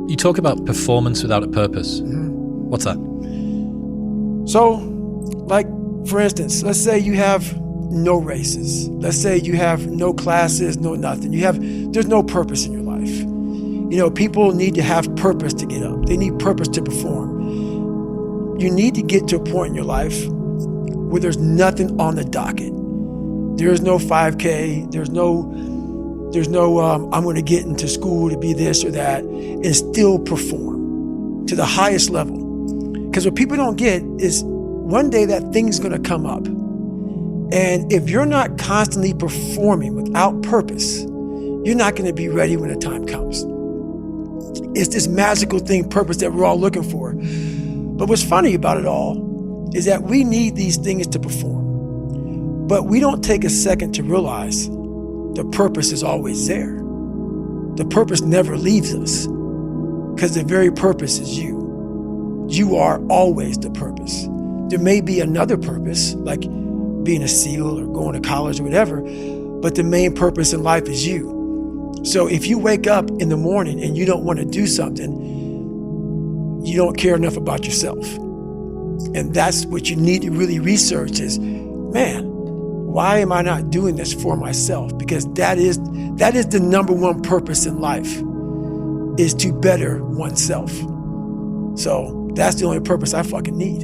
You talk about performance without a purpose. Mm-hmm. What's that? So, like, for instance, let's say you have no races. Let's say you have no classes, no nothing. There's no purpose in your life. You know, people need to have purpose to get up. They need purpose to perform. You need to get to a point in your life where there's nothing on the docket. There is no 5K. There's no I'm going to get into school to be this or that and still perform to the highest level. Because what people don't get is one day that thing's going to come up. And if you're not constantly performing without purpose, you're not going to be ready when the time comes. It's this magical thing, purpose, that we're all looking for. But what's funny about it all is that we need these things to perform. But we don't take a second to realize the purpose is always there. The purpose never leaves us because the very purpose is you. You are always the purpose. There may be another purpose, like being a SEAL or going to college or whatever, but the main purpose in life is you. So if you wake up in the morning and you don't want to do something, you don't care enough about yourself. And that's what you need to really research is, man, why am I not doing this for myself? Because that is the number one purpose in life, is to better oneself. So that's the only purpose I fucking need.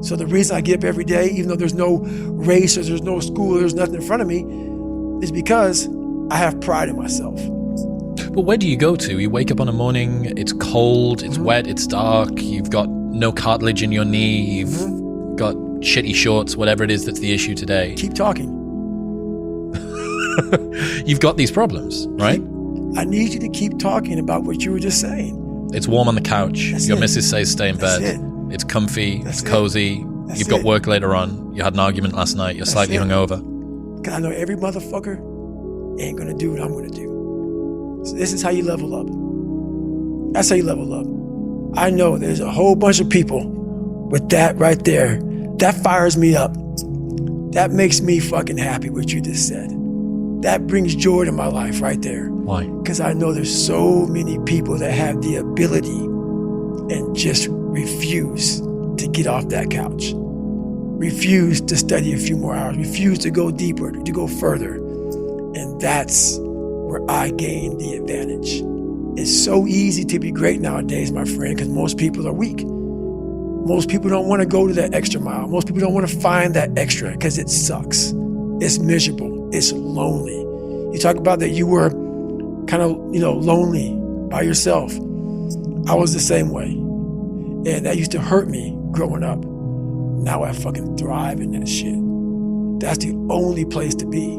So the reason I get up every day, even though there's no race or there's no school, there's nothing in front of me, is because I have pride in myself. But where do you go to? You wake up on a morning, it's cold, it's wet, it's dark, you've got no cartilage in your knee, you've got shitty shorts, whatever it is that's the issue today. Keep talking. You've got these problems, right? I need you to keep talking about what you were just saying. It's warm on the couch. That's Your it. missus says stay in bed. That's it. It's comfy. That's it's cozy. That's You've got it. work later on. You had an argument last night. You're That's slightly it. hungover. Because I know every motherfucker ain't going to do what I'm going to do. So this is how you level up. That's how you level up. I know there's a whole bunch of people with that right there. That fires me up. That makes me fucking happy what you just said. That brings joy to my life right there. Why? Because I know there's so many people that have the ability and just refuse to get off that couch. Refuse to study a few more hours. Refuse to go deeper, to go further. And that's where I gain the advantage. It's so easy to be great nowadays, my friend, because most people are weak. Most people don't want to go to that extra mile. Most people don't want to find that extra because it sucks. It's miserable. It's lonely. You talk about that you were kind of, lonely by yourself. I was the same way. And that used to hurt me growing up. Now I fucking thrive in that shit. That's the only place to be.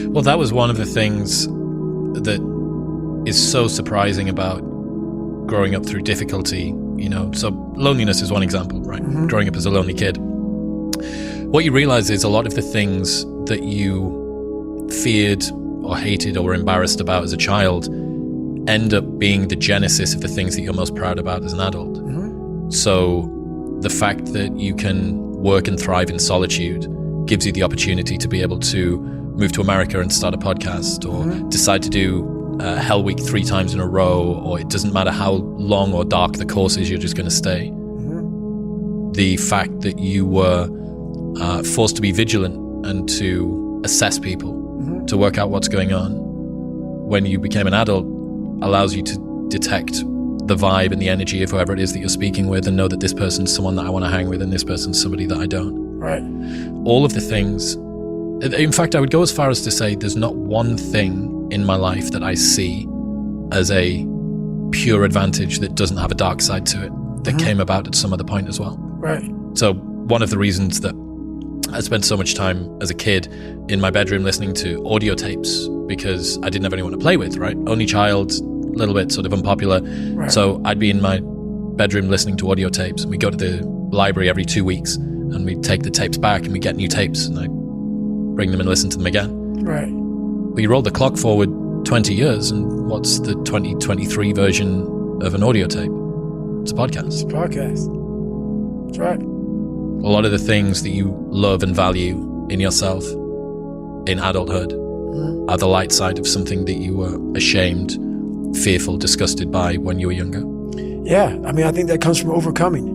Well, that was one of the things that is so surprising about growing up through difficulty, So loneliness is one example, right? Mm-hmm. Growing up as a lonely kid. What you realize is a lot of the things that you feared or hated or were embarrassed about as a child end up being the genesis of the things that you're most proud about as an adult. Mm-hmm. So the fact that you can work and thrive in solitude gives you the opportunity to be able to move to America and start a podcast, or decide to do Hell Week 3 times in a row, or it doesn't matter how long or dark the course is, you're just going to stay. The fact that you were forced to be vigilant and to assess people, to work out what's going on when you became an adult, allows you to detect the vibe and the energy of whoever it is that you're speaking with, and know that this person's someone that I want to hang with and this person's somebody that I don't. Right. All of the things. In fact, I would go as far as to say there's not one thing in my life that I see as a pure advantage that doesn't have a dark side to it, that came about at some other point as well. Right. So one of the reasons that I spent so much time as a kid in my bedroom listening to audio tapes, because I didn't have anyone to play with, right? Only child, a little bit sort of unpopular. Right. So I'd be in my bedroom listening to audio tapes, and we go to the library every 2 weeks and we take the tapes back and we get new tapes, and I bring them and listen to them again. Right. But you roll the clock forward 20 years, and what's the 2023 version of an audio tape? It's a podcast. It's a podcast. That's right. A lot of the things that you love and value in yourself in adulthood are the light side of something that you were ashamed, fearful, disgusted by when you were younger. Yeah, I mean, I think that comes from overcoming.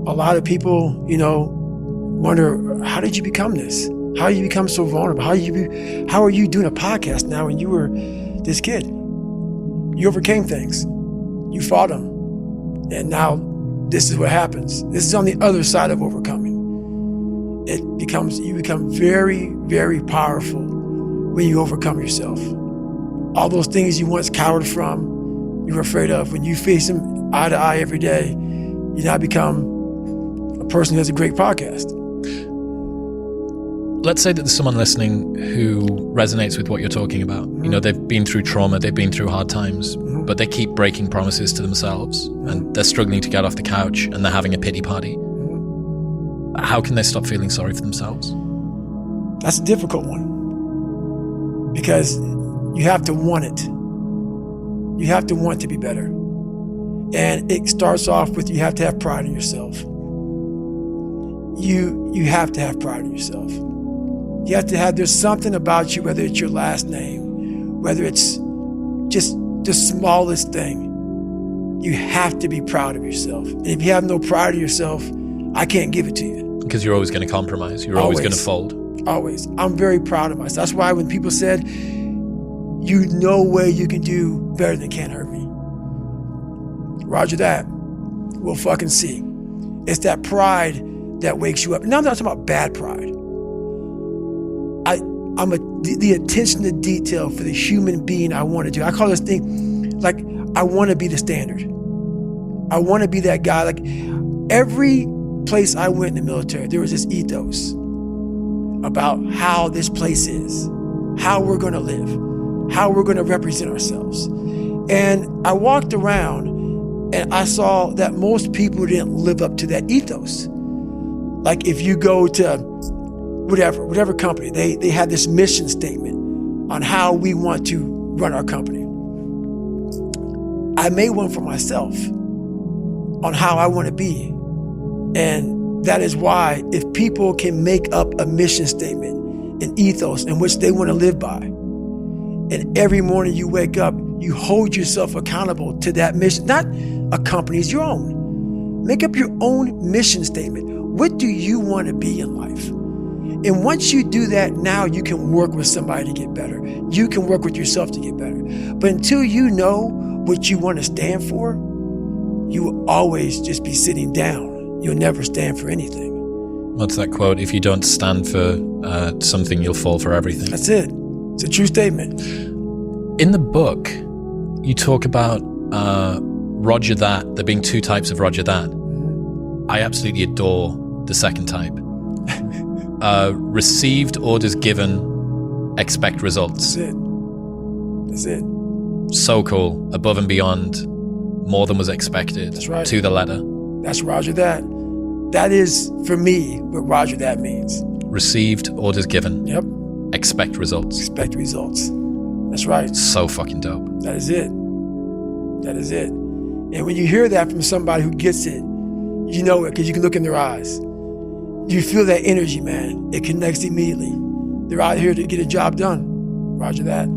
A lot of people, wonder, how did you become this? How did you become so vulnerable? How are you doing a podcast now when you were this kid? You overcame things. You fought them. And now this is what happens. This is on the other side of overcoming. You become very, very powerful when you overcome yourself. All those things you once cowered from, you were afraid of, when you face them eye to eye every day, you now become a person who has a great podcast. Let's say that there's someone listening who resonates with what you're talking about. Mm-hmm. They've been through trauma, they've been through hard times, mm-hmm. but they keep breaking promises to themselves, mm-hmm. and they're struggling to get off the couch, and they're having a pity party. Mm-hmm. How can they stop feeling sorry for themselves? That's a difficult one, because you have to want it. You have to want to be better. And it starts off with, you have to have pride in yourself. You have to have pride in yourself. You have to have, there's something about you, whether it's your last name, whether it's just the smallest thing, you have to be proud of yourself. And if you have no pride of yourself, I can't give it to you. Because you're always going to compromise. You're always going to fold. Always. I'm very proud of myself. That's why when people said, no way you can do better than Can't Hurt Me. Roger that. We'll fucking see. It's that pride that wakes you up. Now I'm not talking about bad pride. I'm the attention to detail for the human being I want to do. I call this thing, like, I want to be the standard. I want to be that guy. Like, every place I went in the military, there was this ethos about how this place is, how we're going to live, how we're going to represent ourselves. And I walked around and I saw that most people didn't live up to that ethos. Like, if you go to whatever company, they had this mission statement on how we want to run our company. I made one for myself on how I want to be. And that is why, if people can make up a mission statement, an ethos in which they want to live by, and every morning you wake up, you hold yourself accountable to that mission, not a company's, your own. Make up your own mission statement. What do you want to be in life? And once you do that, now you can work with somebody to get better. You can work with yourself to get better. But until you know what you want to stand for, you will always just be sitting down. You'll never stand for anything. What's that quote? If you don't stand for something, you'll fall for everything. That's it. It's a true statement. In the book, you talk about Roger That, there being two types of Roger That. I absolutely adore the second type. Received, orders given, expect results. That's it. So cool. Above and beyond, more than was expected. That's right. To the letter. That's Roger That. That is, for me, what Roger That means. Received, orders given. Yep. Expect results. Expect results. That's right. So fucking dope. That is it. That is it. And when you hear that from somebody who gets it, you know it because you can look in their eyes. You feel that energy, man. It connects immediately. They're out here to get a job done. Roger that.